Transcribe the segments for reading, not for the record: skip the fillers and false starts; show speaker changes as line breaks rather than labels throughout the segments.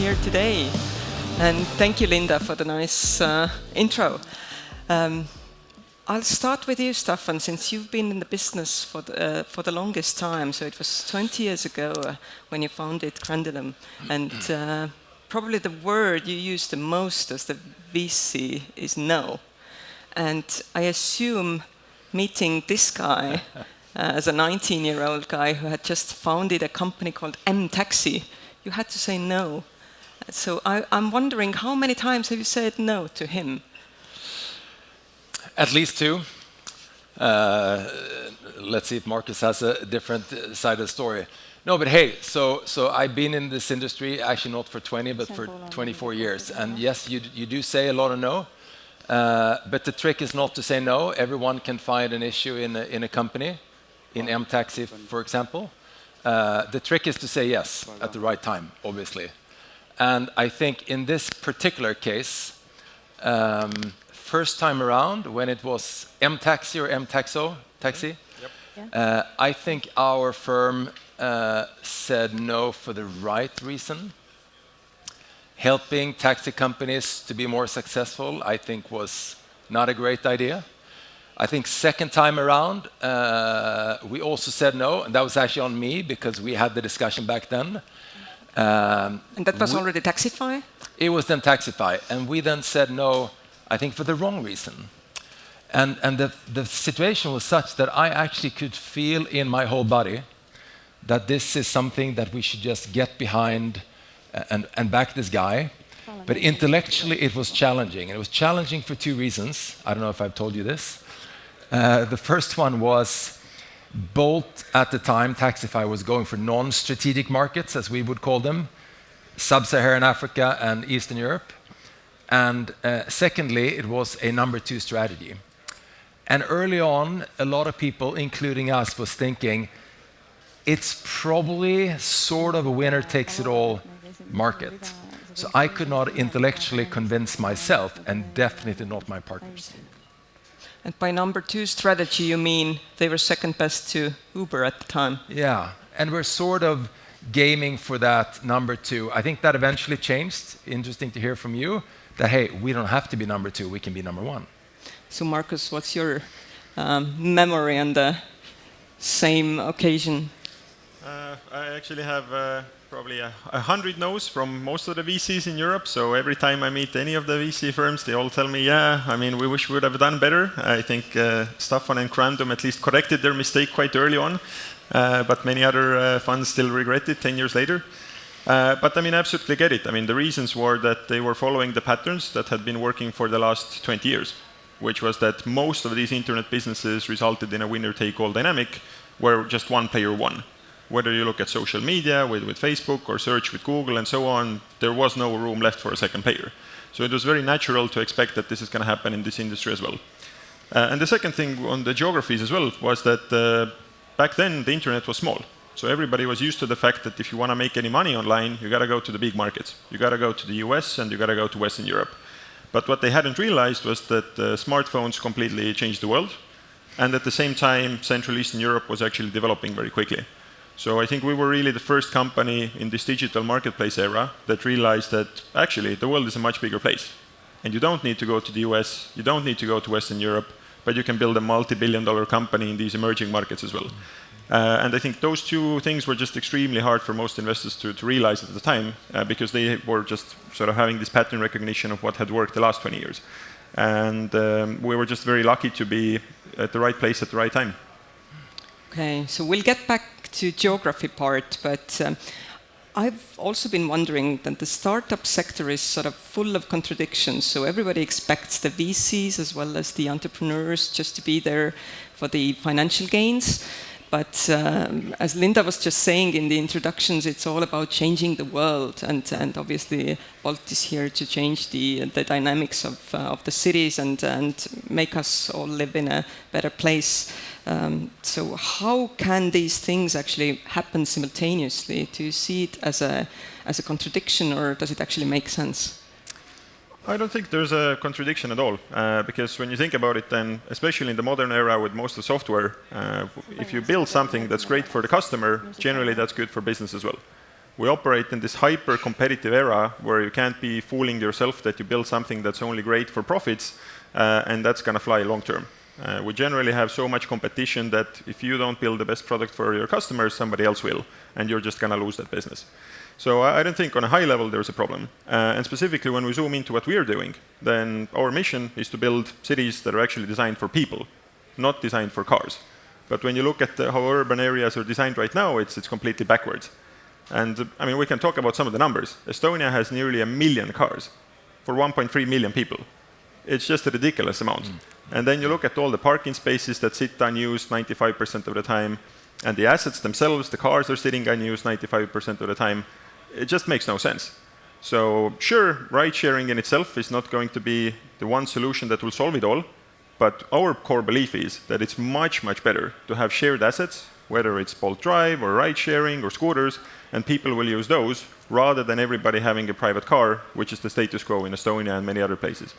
here today. And thank you, Linda, for the nice intro. I'll start with you, Staffan, since you've been in the business for the longest time. So it was 20 years ago when you founded Crandulum. And probably the word you use the most as the VC is no. And I assume meeting this guy as a 19-year-old guy who had just founded a company called M-Taxi, you had to say no. So I'm wondering, how many times have you said no to him?
At least 2. Let's see if Markus has a different side of the story. No, but hey, so I've been in this industry, actually not for 20, but for 24 years. And yes, you do say a lot of no. But the trick is not to say no. Everyone can find an issue in a company, in M-Taxi, for example. The trick is to say yes at the right time, obviously. And I think in this particular case, first time around, when it was M-Taxi or M-Taxo, taxi, I think our firm said no for the right reason. Helping taxi companies to be more successful, I think, was not a great idea. I think second time around, we also said no, and that was actually on me because we had the discussion back then.
And that was already Taxify?
It was then Taxify, and we then said no, I think for the wrong reason. And the situation was such that I actually could feel in my whole body that this is something that we should just get behind and back this guy. But intellectually it was challenging. And it was challenging for 2 reasons. I don't know if I've told you this. The first one was Bolt at the time, Taxify, was going for non-strategic markets, as we would call them, Sub-Saharan Africa and Eastern Europe. And secondly, it was a number 2 strategy. And early on, a lot of people, including us, was thinking, it's probably sort of a winner-takes-it-all market. So I could not intellectually convince myself, and definitely not my partners.
And by number 2 strategy, you mean they were second best to Uber at the time?
Yeah, and we're sort of gaming for that number 2. I think that eventually changed. Interesting to hear from you that, hey, we don't have to be number 2, we can be number 1.
So Markus, what's your memory on the same occasion?
I actually have probably 100 no's from most of the VCs in Europe. So every time I meet any of the VC firms, they all tell me, yeah, I mean, we wish we would have done better. I think Staffan and Crandum at least corrected their mistake quite early on. But many other funds still regret it 10 years later. But I mean, I absolutely get it. I mean, the reasons were that they were following the patterns that had been working for the last 20 years, which was that most of these internet businesses resulted in a winner-take-all dynamic where just one player won. Whether you look at social media with Facebook or search with Google and so on, there was no room left for a second player. So it was very natural to expect that this is going to happen in this industry as well. And the second thing on the geographies as well was that back then the internet was small. So everybody was used to the fact that if you want to make any money online, you got to go to the big markets. You got to go to the US and you got to go to Western Europe. But what they hadn't realized was that smartphones completely changed the world. And at the same time, Central Eastern Europe was actually developing very quickly. So I think we were really the first company in this digital marketplace era that realized that actually the world is a much bigger place. And you don't need to go to the US, you don't need to go to Western Europe, but you can build a multi-billion-dollar company in these emerging markets as well. And I think those 2 things were just extremely hard for most investors to realize at the time because they were just sort of having this pattern recognition of what had worked the last 20 years. And we were just very lucky to be at the right place at the right time.
Okay, so we'll get back to geography part, but I've also been wondering that the startup sector is sort of full of contradictions. So everybody expects the VCs as well as the entrepreneurs just to be there for the financial gains. But as Linda was just saying in the introductions, it's all about changing the world. And obviously, Bolt is here to change the dynamics of the cities and make us all live in a better place. So how can these things actually happen simultaneously? Do you see it as a contradiction, or does it actually make sense?
I don't think there's a contradiction at all, because when you think about it, then, especially in the modern era with most of the software, if you build something that's great for the customer, generally that's good for business as well. We operate in this hyper-competitive era where you can't be fooling yourself that you build something that's only great for profits, and that's going to fly long term. We generally have so much competition that if you don't build the best product for your customers, somebody else will, and you're just going to lose that business. So I don't think on a high level there's a problem. And specifically when we zoom into what we are doing, then our mission is to build cities that are actually designed for people, not designed for cars. But when you look at how urban areas are designed right now, it's completely backwards. And I mean, we can talk about some of the numbers. Estonia has nearly 1 million cars for 1.3 million people. It's just a ridiculous amount. And then you look at all the parking spaces that sit unused 95% of the time, and the assets themselves, the cars are sitting unused 95% of the time. It just makes no sense. So sure, ride sharing in itself is not going to be the one solution that will solve it all, but our core belief is that it's much, much better to have shared assets, whether it's Bolt Drive or ride sharing or scooters, and people will use those rather than everybody having a private car, which is the status quo in Estonia and many other places.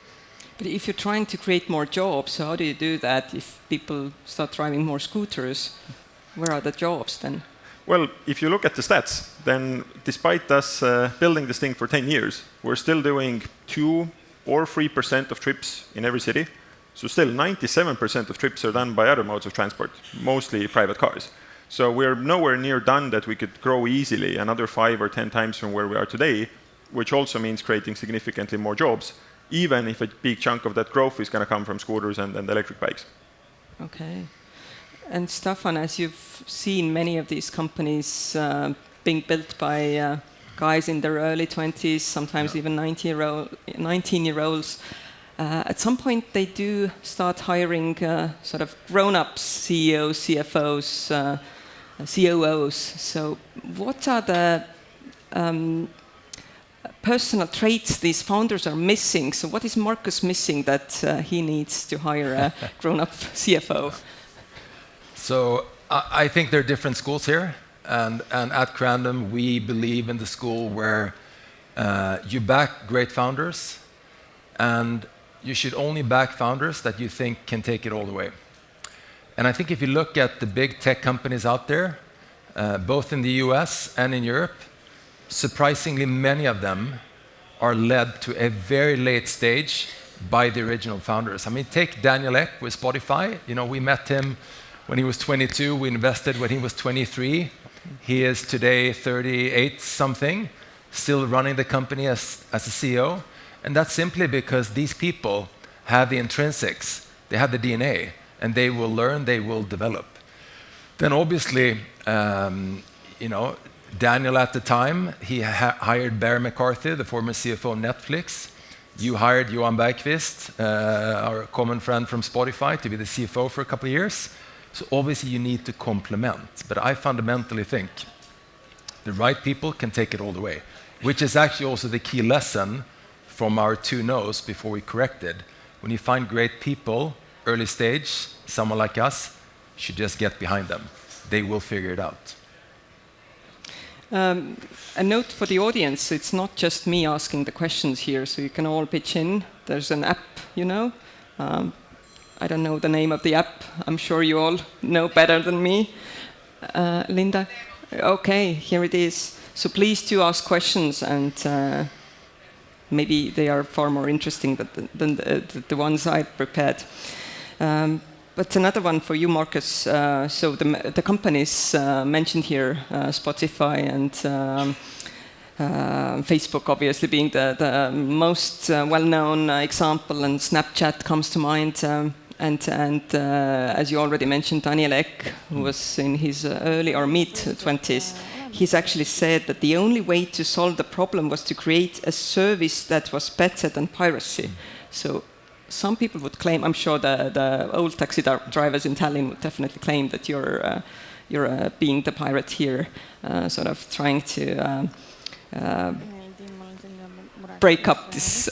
But if you're trying to create more jobs, how do you do that if people start driving more scooters? Where are the jobs then?
Well, if you look at the stats, then despite us building this thing for 10 years, we're still doing 2 or 3% of trips in every city. So still 97% of trips are done by other modes of transport, mostly private cars. So we're nowhere near done that we could grow easily another 5 or 10 times from where we are today, which also means creating significantly more jobs, even if a big chunk of that growth is going to come from scooters and electric bikes.
Okay. And Staffan, as you've seen many of these companies being built by guys in their early 20s, sometimes even 19-year-olds, at some point they do start hiring sort of grown-ups, CEOs, CFOs, COOs. So what are the personal traits these founders are missing? So what is Markus missing that he needs to hire a grown-up CFO?
So I think there are different schools here, and at Crandom we believe in the school where you back great founders, and you should only back founders that you think can take it all the way. And I think if you look at the big tech companies out there, both in the US and in Europe, surprisingly many of them are led to a very late stage by the original founders. I mean, take Daniel Ek with Spotify. You know, we met him when he was 22, we invested when he was 23. He is today 38 something, still running the company as a CEO. And that's simply because these people have the intrinsics, they have the DNA, and they will learn, they will develop. Then obviously, you know, Daniel at the time, he hired Barry McCarthy, the former CFO of Netflix. You hired Johan Bergqvist, our common friend from Spotify, to be the CFO for a couple of years. So obviously you need to complement. But I fundamentally think the right people can take it all the way, which is actually also the key lesson from our 2 no's before we corrected. When you find great people, early stage, someone like us, should just get behind them. They will figure it out.
A note for the audience, it's not just me asking the questions here, so you can all pitch in. There's an app, you know. I don't know the name of the app. I'm sure you all know better than me. Linda? Okay, here it is. So please do ask questions, and maybe they are far more interesting than the ones I've prepared. But another one for you, Markus. So the companies mentioned here, Spotify and Facebook obviously being the most well-known example, and Snapchat comes to mind. And as you already mentioned, Daniel Ek, who was in his early or mid-20s, he's actually said that the only way to solve the problem was to create a service that was better than piracy. So some people would claim, I'm sure the old taxi drivers in Tallinn would definitely claim that you're being the pirate here, sort of trying to break up this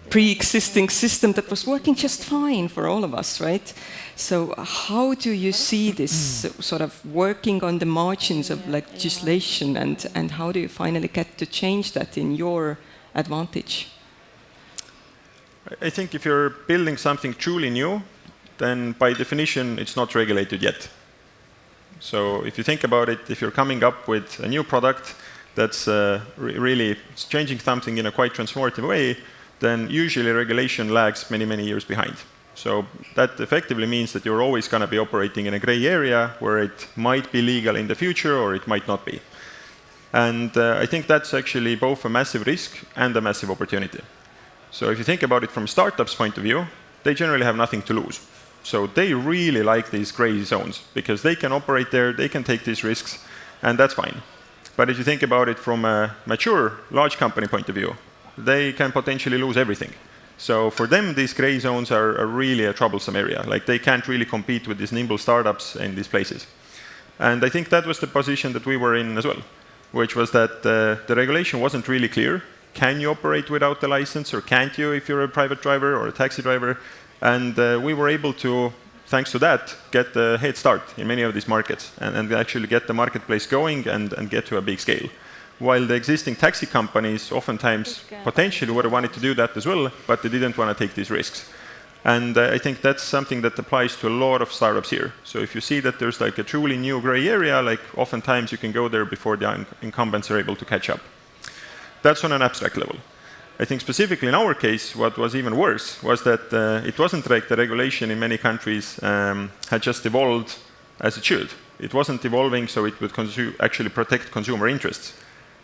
pre-existing system that was working just fine for all of us, right? So how do you see this sort of working on the margins of legislation, and how do you finally get to change that in your advantage?
I think if you're building something truly new, then by definition it's not regulated yet. So if you think about it, if you're coming up with a new product, that's really changing something in a quite transformative way, then usually regulation lags many, many years behind. So that effectively means that you're always going to be operating in a gray area where it might be legal in the future or it might not be. And I think that's actually both a massive risk and a massive opportunity. So if you think about it from a startup's point of view, they generally have nothing to lose. So they really like these gray zones because they can operate there, they can take these risks, and that's fine. But if you think about it from a mature, large company point of view, they can potentially lose everything. So for them, these gray zones are really a troublesome area. Like they can't really compete with these nimble startups in these places. And I think that was the position that we were in as well, which was that the regulation wasn't really clear. Can you operate without the license, or can't you if you're a private driver or a taxi driver? And we were able to, thanks to that, get a head start in many of these markets and actually get the marketplace going and get to a big scale. While the existing taxi companies oftentimes potentially would have wanted to do that as well, but they didn't want to take these risks. And I think that's something that applies to a lot of startups here. So if you see that there's like a truly new gray area, like oftentimes you can go there before the incumbents are able to catch up. That's on an abstract level. I think specifically in our case, what was even worse was that it wasn't like the regulation in many countries had just evolved as it should. It wasn't evolving so it would actually protect consumer interests.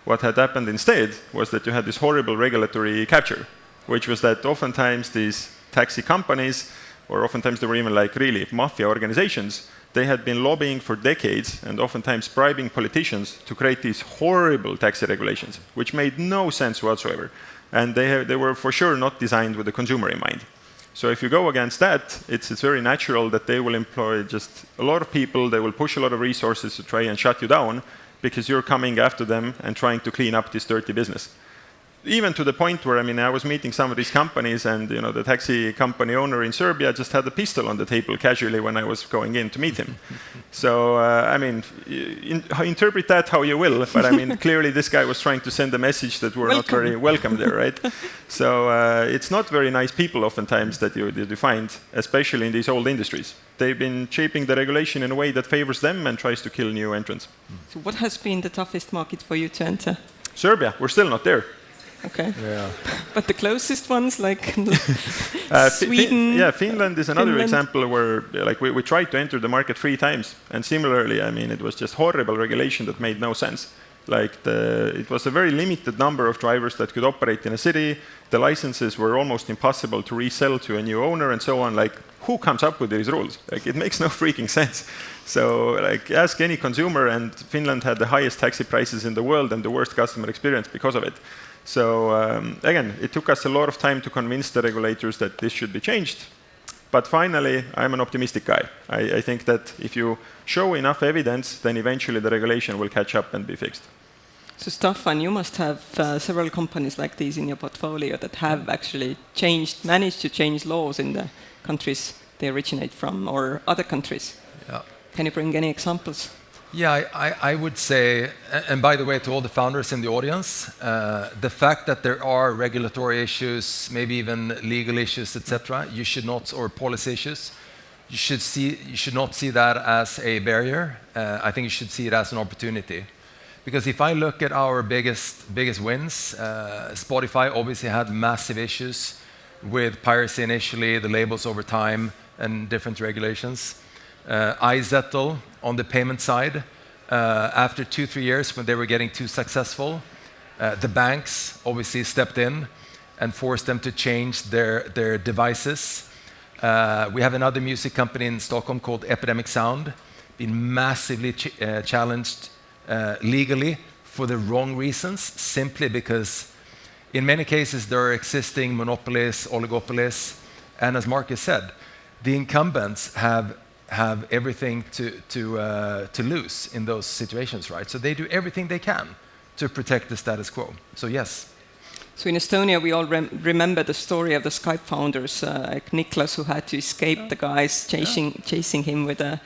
What had happened instead was that you had this horrible regulatory capture, which was that oftentimes these taxi companies, or oftentimes they were even like really mafia organizations, they had been lobbying for decades and oftentimes bribing politicians to create these horrible taxi regulations, which made no sense whatsoever. And they were for sure not designed with the consumer in mind. So if you go against that, it's very natural that they will employ just a lot of people, they will push a lot of resources to try and shut you down because you're coming after them and trying to clean up this dirty business. Even to the point where, I mean, I was meeting some of these companies and, you know, the taxi company owner in Serbia just had a pistol on the table casually when I was going in to meet him. So, I mean, interpret that how you will, but I mean, clearly this guy was trying to send a message that we're not very welcome there, right? So it's not very nice people oftentimes that you find, especially in these old industries. They've been shaping the regulation in a way that favors them and tries to kill new entrants.
So what has been the toughest market for you to enter?
Serbia. We're still not there.
Okay.
Yeah.
But the closest ones, like Sweden?
Finland is another example where like we tried to enter the market 3 times. And similarly, I mean, it was just horrible regulation that made no sense. Like it was a very limited number of drivers that could operate in a city. The licenses were almost impossible to resell to a new owner and so on. Like, who comes up with these rules? Like, it makes no freaking sense. So, like, ask any consumer, and Finland had the highest taxi prices in the world and the worst customer experience because of it. So, again, it took us a lot of time to convince the regulators that this should be changed. But finally, I'm an optimistic guy. I think that if you show enough evidence, then eventually the regulation will catch up and be fixed.
So, Staffan, you must have several companies like these in your portfolio that have actually managed to change laws in the countries they originate from, or other countries.
Yeah.
Can you bring any examples?
Yeah, I would say, and by the way, to all the founders in the audience, the fact that there are regulatory issues, maybe even legal issues, etc., you should not, or policy issues, you should not see that as a barrier. I think you should see it as an opportunity. Because if I look at our biggest wins, Spotify obviously had massive issues with piracy initially, the labels over time, and different regulations. iZettle on the payment side, after 2-3 years when they were getting too successful, the banks obviously stepped in and forced them to change their devices. We have another music company in Stockholm called Epidemic Sound, been massively challenged legally for the wrong reasons, simply because in many cases there are existing monopolies, oligopolies, and as Markus said, the incumbents have everything to lose in those situations, right? So they do everything they can to protect the status quo. So yes.
So in Estonia, we all remember the story of the Skype founders, like Niklas, who had to escape the guys chasing him with a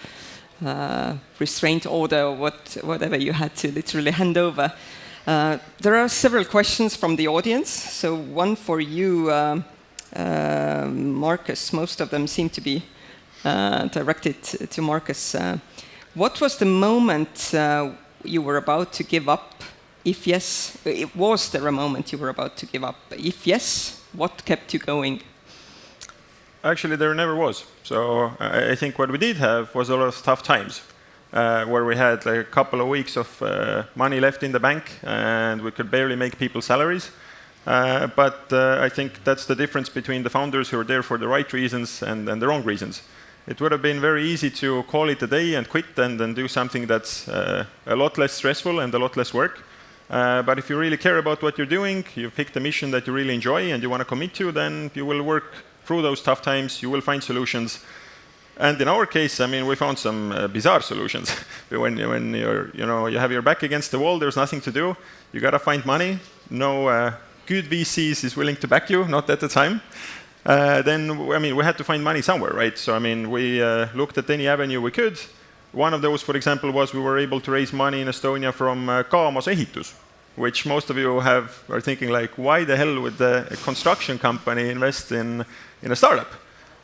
restraint order or whatever you had to literally hand over. There are several questions from the audience. So one for you, Markus. Most of them seem to be directed to Markus. What was the moment you were about to give up If yes, was there a moment you were about to give up? If yes, what kept you going?
Actually, there never was. So I think what we did have was a lot of tough times, where we had like a couple of weeks of money left in the bank, and we could barely make people's salaries. But I think that's the difference between the founders who are there for the right reasons and the wrong reasons. It would have been very easy to call it a day and quit and then do something that's a lot less stressful and a lot less work. But if you really care about what you're doing, you've picked a mission that you really enjoy and you want to commit to, then you will work through those tough times, you will find solutions. And in our case, I mean, we found some bizarre solutions. when you're, you have your back against the wall, there's nothing to do. You got to find money. No good VCs is willing to back you, not at the time. Then, I mean, we had to find money somewhere, right? So, I mean, we looked at any avenue we could. One of those, for example, was we were able to raise money in Estonia from Kaamos Ehitus, which most of you are thinking like, why the hell would a construction company invest in a startup?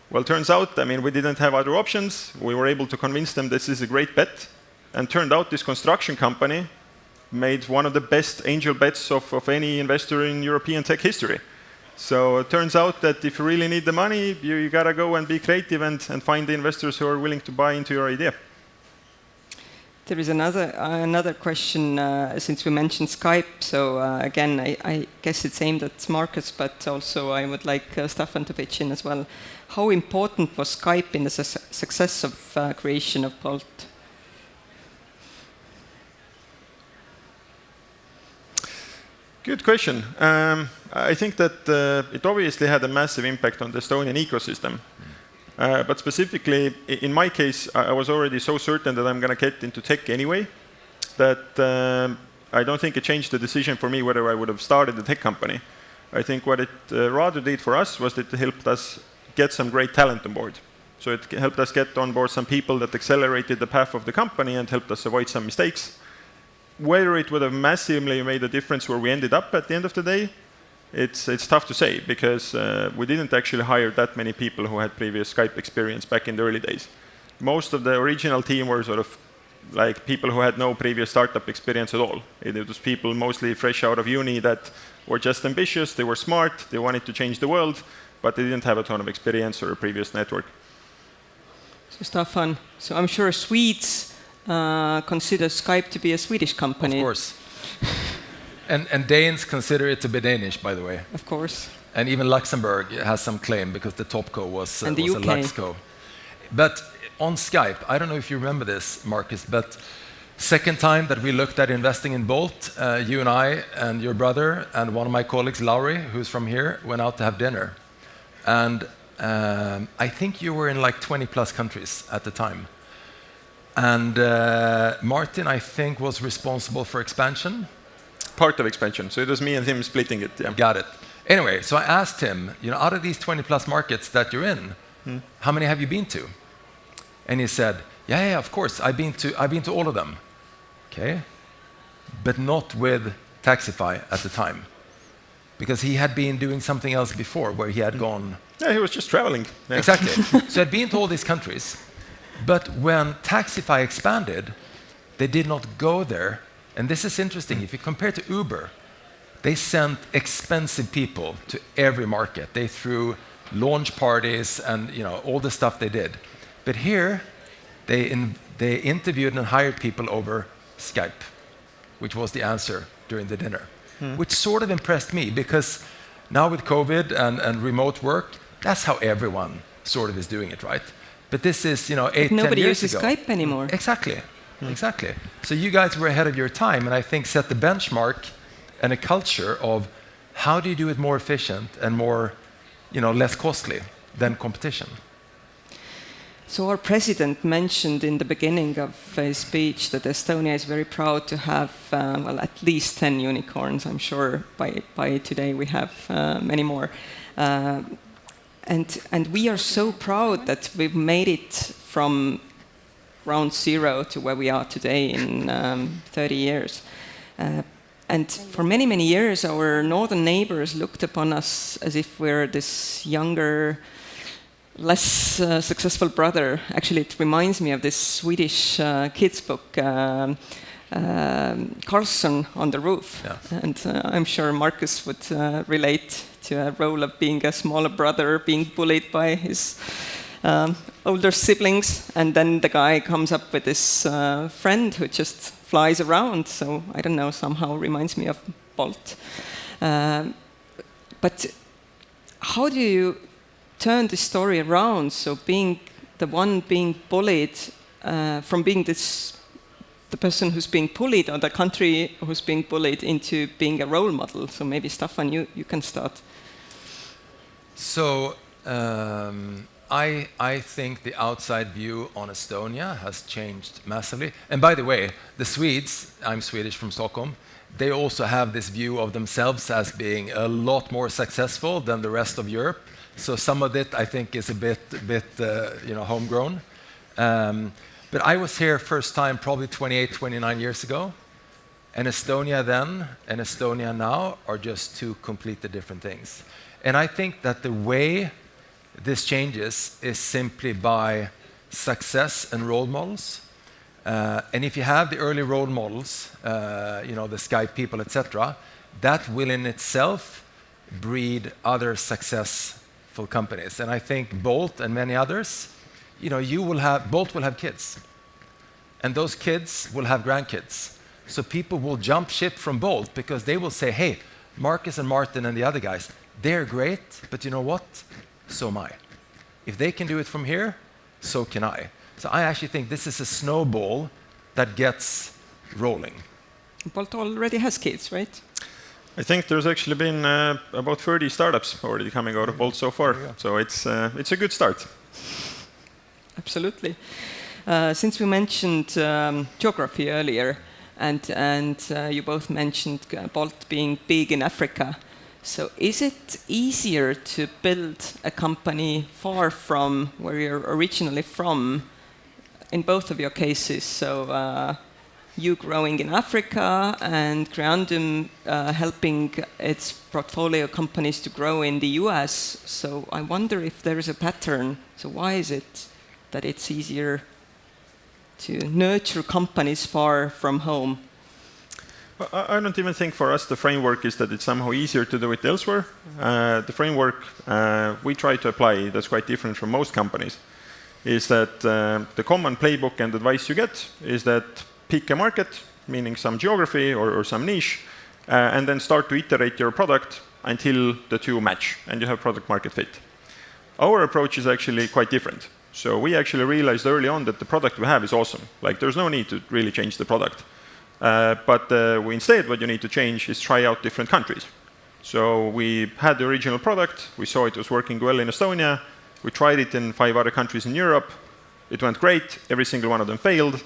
Well, turns out, I mean, we didn't have other options. We were able to convince them this is a great bet. And turned out this construction company made one of the best angel bets of any investor in European tech history. So it turns out that if you really need the money, you got to go and be creative and find the investors who are willing to buy into your idea.
There is another question, since we mentioned Skype. So again, I guess it's aimed at Markus, but also I would like Staffan to pitch in as well. How important was Skype in the success of creation of Bolt?
Good question. I think that it obviously had a massive impact on the Estonian ecosystem. But specifically, in my case, I was already so certain that I'm going to get into tech anyway, that I don't think it changed the decision for me whether I would have started a tech company. I think what it rather did for us was that it helped us get some great talent on board. So it helped us get on board some people that accelerated the path of the company and helped us avoid some mistakes. Whether it would have massively made a difference where we ended up at the end of the day, it's tough to say, because we didn't actually hire that many people who had previous Skype experience back in the early days. Most of the original team were sort of like people who had no previous startup experience at all. It was people mostly fresh out of uni that were just ambitious, they were smart, they wanted to change the world, but they didn't have a ton of experience or a previous network.
So Staffan, so I'm sure Swedes consider Skype to be a Swedish company.
Of course. And Danes consider it to be Danish, by the way.
Of course.
And even Luxembourg has some claim because the topco was a Luxco. But on Skype, I don't know if you remember this, Markus, but second time that we looked at investing in Bolt, you and I and your brother and one of my colleagues, Lauri, who's from here, went out to have dinner. And I think you were in like 20 plus countries at the time. And Martin, I think, was responsible for expansion.
Part of expansion. So it was me and him splitting it. Yeah.
Got it. Anyway, so I asked him, out of these 20 plus markets that you're in, how many have you been to? And he said, yeah, of course, I've been to all of them. Okay. But not with Taxify at the time. Because he had been doing something else before where he had gone.
Yeah, he was just traveling. Yeah.
Exactly. So I'd been to all these countries. But when Taxify expanded, they did not go there. And this is interesting. If you compare to Uber, they sent expensive people to every market. They threw launch parties and all the stuff they did. But here, they interviewed and hired people over Skype, which was the answer during the dinner, which sort of impressed me, because now with COVID and remote work, that's how everyone sort of is doing it, right? But this is, 8, 10 years ago.
Nobody uses Skype anymore.
Exactly. Exactly. So you guys were ahead of your time, and I think set the benchmark and a culture of how do you do it more efficient and more, less costly than competition.
So our president mentioned in the beginning of his speech that Estonia is very proud to have, at least 10 unicorns. I'm sure by today we have many more. And we are so proud that we've made it from round zero to where we are today in 30 years. And for many, many years, our northern neighbors looked upon us as if we're this younger, less successful brother. Actually, it reminds me of this Swedish kids book, Carlson on the roof.
Yeah.
And I'm sure Markus would relate to a role of being a smaller brother, being bullied by his older siblings, and then the guy comes up with this friend who just flies around. So I don't know, somehow reminds me of Bolt. But how do you turn the story around? So being the one being bullied, from being the person who's being bullied, or the country who's being bullied, into being a role model. So maybe Staffan, you can start.
So I think the outside view on Estonia has changed massively. And by the way, the Swedes, I'm Swedish from Stockholm, they also have this view of themselves as being a lot more successful than the rest of Europe. So some of it, I think, is a bit homegrown. But I was here first time probably 28, 29 years ago. And Estonia then and Estonia now are just two completely different things. And I think that the way this changes is simply by success and role models. And if you have the early role models, the Skype people, etc., that will in itself breed other successful companies. And I think Bolt and many others, Bolt will have kids. And those kids will have grandkids. So people will jump ship from Bolt because they will say, hey, Markus and Martin and the other guys, they're great, but you know what? So am I. If they can do it from here, so can I. So I actually think this is a snowball that gets rolling.
Bolt already has kids, right?
I think there's actually been about 30 startups already coming out of Bolt so far.
Yeah.
So it's a good start.
Absolutely. Since we mentioned geography earlier, and you both mentioned Bolt being big in Africa, so is it easier to build a company far from where you're originally from in both of your cases? So you growing in Africa and Creandum helping its portfolio companies to grow in the US. So I wonder if there is a pattern. So why is it that it's easier to nurture companies far from home?
I don't even think for us the framework is that it's somehow easier to do it elsewhere. The framework we try to apply, that's quite different from most companies, is that the common playbook and advice you get is that pick a market, meaning some geography or some niche, and then start to iterate your product until the two match and you have product market fit. Our approach is actually quite different. So we actually realized early on that the product we have is awesome. Like there's no need to really change the product. But instead what you need to change is try out different countries. So we had the original product, we saw it was working well in Estonia, we tried it in 5 other countries in Europe, it went great, every single one of them failed.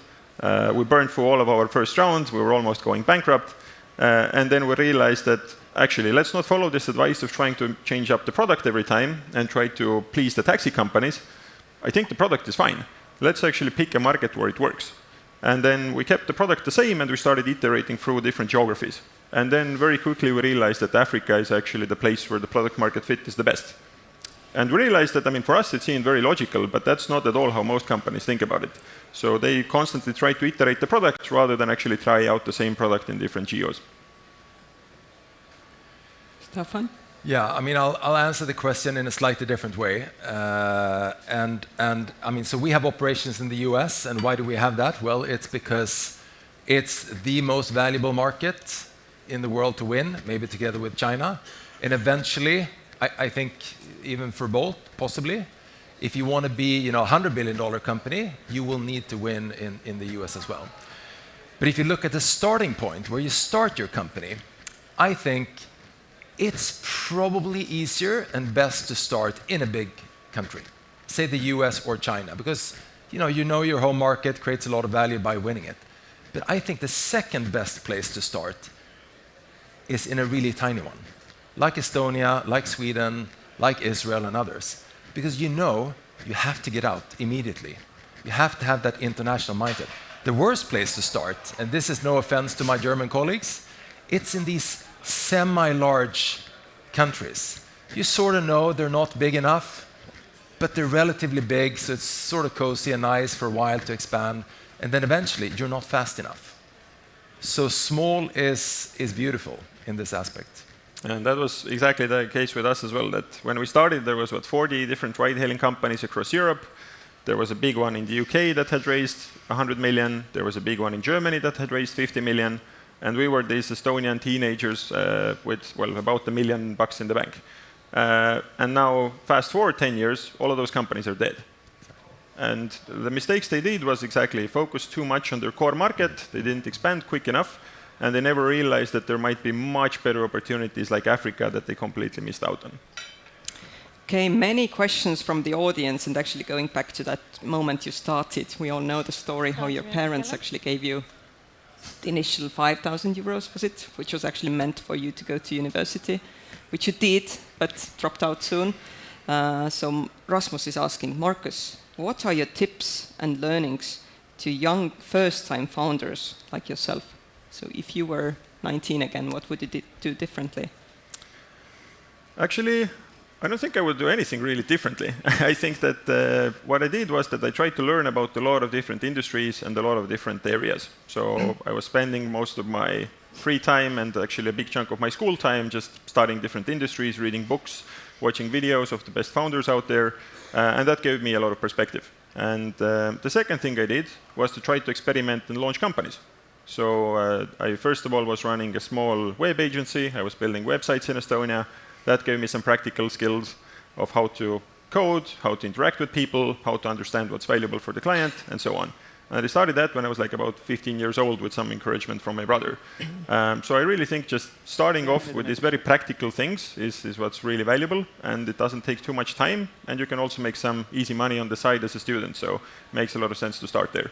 We burned through all of our first rounds, we were almost going bankrupt, and then we realized that actually let's not follow this advice of trying to change up the product every time and try to please the taxi companies. I think the product is fine. Let's actually pick a market where it works. And then we kept the product the same and we started iterating through different geographies. And then very quickly we realized that Africa is actually the place where the product market fit is the best. And we realized that, for us it seemed very logical, but that's not at all how most companies think about it. So they constantly try to iterate the product rather than actually try out the same product in different geos.
Staffan?
Yeah, I'll answer the question in a slightly different way. So we have operations in the US, and why do we have that? Well, it's because it's the most valuable market in the world to win, maybe together with China. And eventually, I think even for Bolt, possibly, if you want to be a $100 billion company, you will need to win in the US as well. But if you look at the starting point, where you start your company, I think it's probably easier and best to start in a big country, say the US or China, because you know your home market creates a lot of value by winning it. But I think the second best place to start is in a really tiny one, like Estonia, like Sweden, like Israel and others, because you have to get out immediately. You have to have that international mindset. The worst place to start, and this is no offense to my German colleagues, it's in these semi-large countries. You sort of know they're not big enough, but they're relatively big, so it's sort of cozy and nice for a while to expand, and then eventually you're not fast enough. So small is beautiful in this aspect.
And that was exactly the case with us as well, that when we started, there was, 40 different ride-hailing companies across Europe. There was a big one in the UK that had raised 100 million. There was a big one in Germany that had raised 50 million. And we were these Estonian teenagers with, well, about $1 million in the bank. And now, fast forward 10 years, all of those companies are dead. And the mistakes they did was exactly focus too much on their core market. They didn't expand quick enough. And they never realized that there might be much better opportunities like Africa that they completely missed out on.
Okay, many questions from the audience, and actually going back to that moment you started, we all know the story how your parents actually gave you the initial 5,000 euros, was it? Which was actually meant for you to go to university, which you did, but dropped out soon. So Rasmus is asking, Markus, what are your tips and learnings to young first-time founders like yourself? So if you were 19 again, what would you do differently?
Actually, I don't think I would do anything really differently. I think that what I did was that I tried to learn about a lot of different industries and a lot of different areas. So I was spending most of my free time and actually a big chunk of my school time just studying different industries, reading books, watching videos of the best founders out there, and that gave me a lot of perspective. And the second thing I did was to try to experiment and launch companies. So I first of all was running a small web agency. I was building websites in Estonia. That gave me some practical skills of how to code, how to interact with people, how to understand what's valuable for the client, and so on. And I started that when I was like about 15 years old with some encouragement from my brother. So I really think just starting off with these very practical things is what's really valuable, and it doesn't take too much time, and you can also make some easy money on the side as a student, so it makes a lot of sense to start there.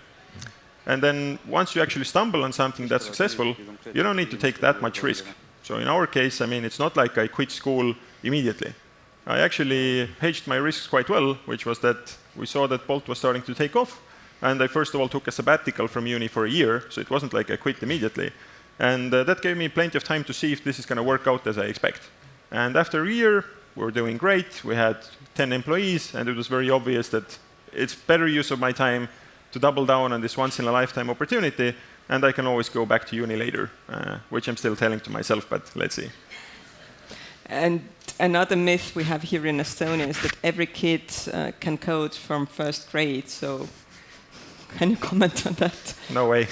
And then once you actually stumble on something that's successful, you don't need to take that much risk. So in our case, I mean, it's not like I quit school immediately. I actually hedged my risks quite well, which was that we saw that Bolt was starting to take off. And I first of all took a sabbatical from uni for a year, so it wasn't like I quit immediately. And that gave me plenty of time to see if this is going to work out as I expect. And after a year, we were doing great. We had 10 employees, and it was very obvious that it's better use of my time to double down on this once-in-a-lifetime opportunity, and I can always go back to uni later, which I'm still telling to myself, but let's see.
And another myth we have here in Estonia is that every kid can code from first grade, so can you comment on that?
No way.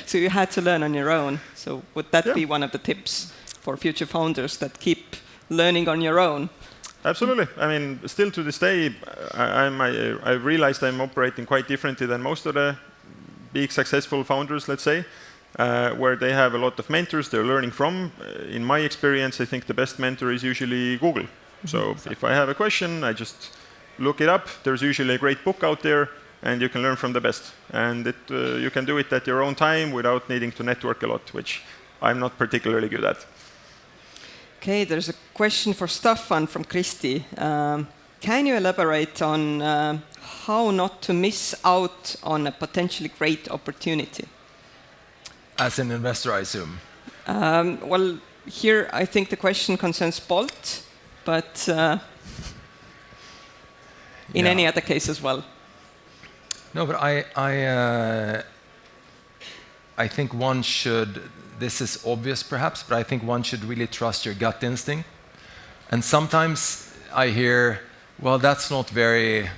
So you had to learn on your own. So would that be one of the tips for future founders, that keep learning on your own?
Absolutely. I mean, still to this day, I realized I'm operating quite differently than most of the big successful founders, let's say, where they have a lot of mentors they're learning from. In my experience, I think the best mentor is usually Google. So if I have a question, I just look it up. There's usually a great book out there, and you can learn from the best. And you can do it at your own time without needing to network a lot, which I'm not particularly good at.
Okay, there's a question for Staffan from Christy. Can you elaborate on how not to miss out on a potentially great opportunity?
As an investor, I assume.
Well, here I think the question concerns Bolt, but in any other case as well.
No, but I think one should, this is obvious perhaps, but I think one should really trust your gut instinct. And sometimes I hear, well, that's not very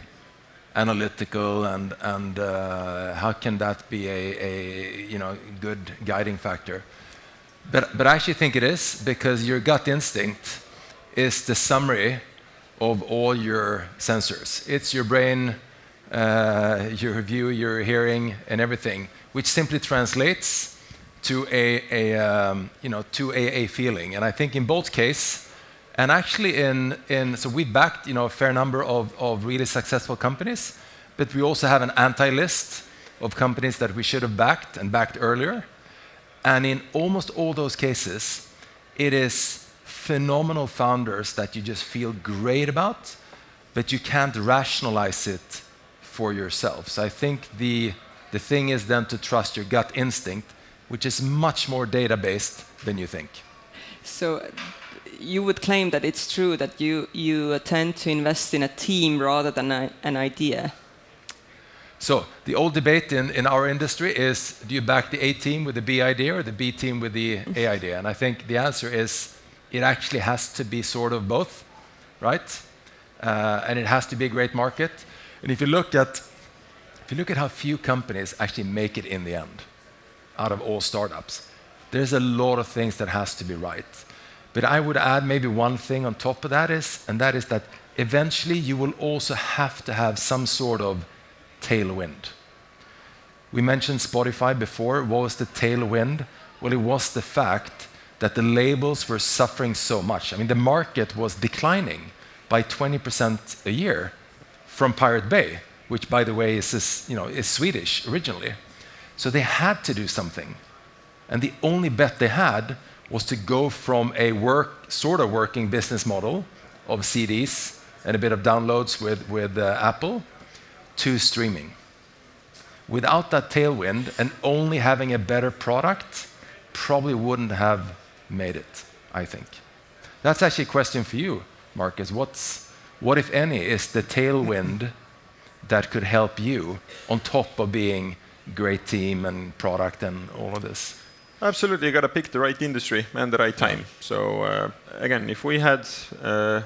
analytical, and how can that be a good guiding factor? But I actually think it is, because your gut instinct is the summary of all your sensors. It's your brain, your view, your hearing, and everything, which simply translates to a feeling. And I think in Bolt's case, and actually so we backed a fair number of really successful companies, but we also have an anti-list of companies that we should have backed and backed earlier. And in almost all those cases, it is phenomenal founders that you just feel great about, but you can't rationalize it for yourself. So I think the thing is then to trust your gut instinct, which is much more data-based than you think.
So you would claim that it's true that you tend to invest in a team rather than an idea?
So the old debate in our industry is, do you back the A team with the B idea or the B team with the A idea? And I think the answer is, it actually has to be sort of both, right? And it has to be a great market. And if you look at how few companies actually make it in the end, out of all startups, there's a lot of things that has to be right. But I would add maybe one thing on top of that is that eventually you will also have to have some sort of tailwind. We mentioned Spotify before. What was the tailwind? Well, it was the fact that the labels were suffering so much. I mean, the market was declining by 20% a year from Pirate Bay, which, by the way, is Swedish originally. So they had to do something. And the only bet they had was to go from a sort of working business model of CDs and a bit of downloads with Apple to streaming. Without that tailwind and only having a better product, probably wouldn't have made it, I think. That's actually a question for you, Markus. What, if any, is the tailwind that could help you on top of being great team and product and all of this?
Absolutely, you got to pick the right industry and the right time. So again, if we had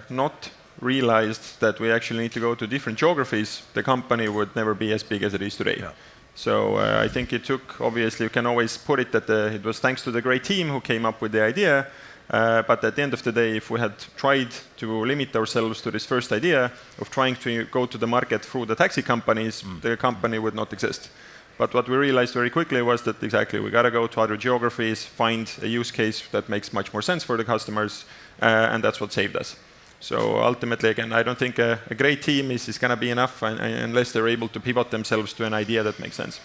not realized that we actually need to go to different geographies, the company would never be as big as it is today. Yeah. So I think it took, obviously, you can always put it that it was thanks to the great team who came up with the idea. But at the end of the day, if we had tried to limit ourselves to this first idea of trying to go to the market through the taxi companies, the company would not exist. But what we realized very quickly was that exactly we got to go to other geographies, find a use case that makes much more sense for the customers, and that's what saved us. So ultimately, again, I don't think a great team is going to be enough unless they're able to pivot themselves to an idea that makes sense.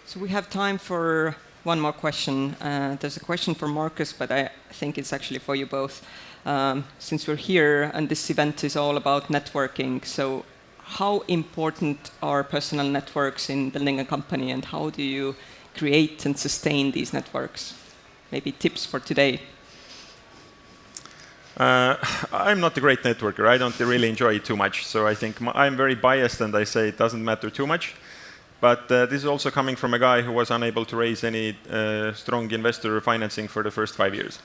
So we have time for one more question. There's a question for Markus, but I think it's actually for you both. Since we're here and this event is all about networking, so how important are personal networks in building a company, and how do you create and sustain these networks? Maybe tips for today.
I'm not a great networker. I don't really enjoy it too much. So I think I'm very biased and I say it doesn't matter too much. But this is also coming from a guy who was unable to raise any strong investor financing for the first 5 years.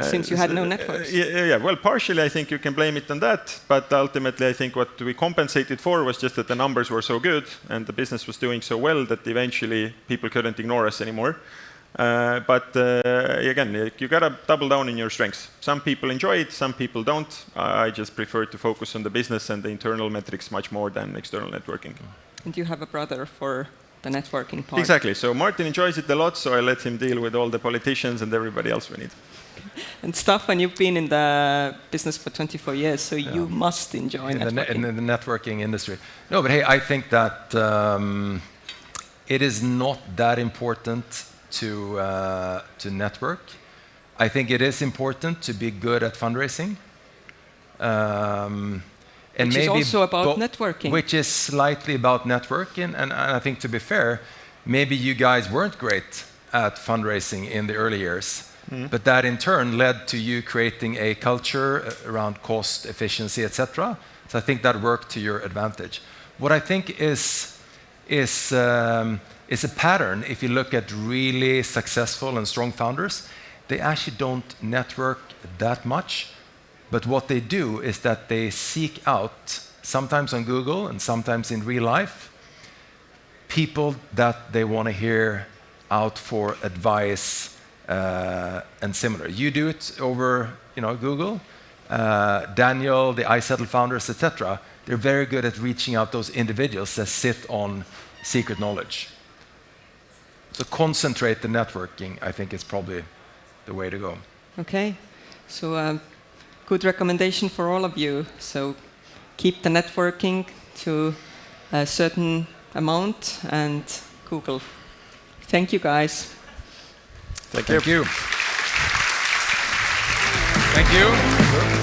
Since you had no networks?
Yeah, well, partially I think you can blame it on that. But ultimately I think what we compensated for was just that the numbers were so good and the business was doing so well that eventually people couldn't ignore us anymore. But again, you got to double down on your strengths. Some people enjoy it, some people don't. I just prefer to focus on the business and the internal metrics much more than external networking.
And you have a brother for the networking part.
Exactly. So Martin enjoys it a lot, so I let him deal with all the politicians and everybody else we need.
And Staffan, you've been in the business for 24 years, so you must enjoy networking.
In the networking industry. No, but hey, I think that it is not that important to network. I think it is important to be good at fundraising.
Which is also about networking.
Which is slightly about networking. And I think, to be fair, maybe you guys weren't great at fundraising in the early years. But that in turn led to you creating a culture around cost, efficiency, etc. So I think that worked to your advantage. What I think is a pattern. If you look at really successful and strong founders, they actually don't network that much. But what they do is that they seek out, sometimes on Google and sometimes in real life, people that they want to hear out for advice and similar. You do it over Google. Daniel, the iSettle founders, etc. They're very good at reaching out those individuals that sit on secret knowledge. So concentrate the networking, I think, is probably the way to go.
Okay, so good recommendation for all of you. So keep the networking to a certain amount and Google. Thank you, guys.
Thank you. Thank you.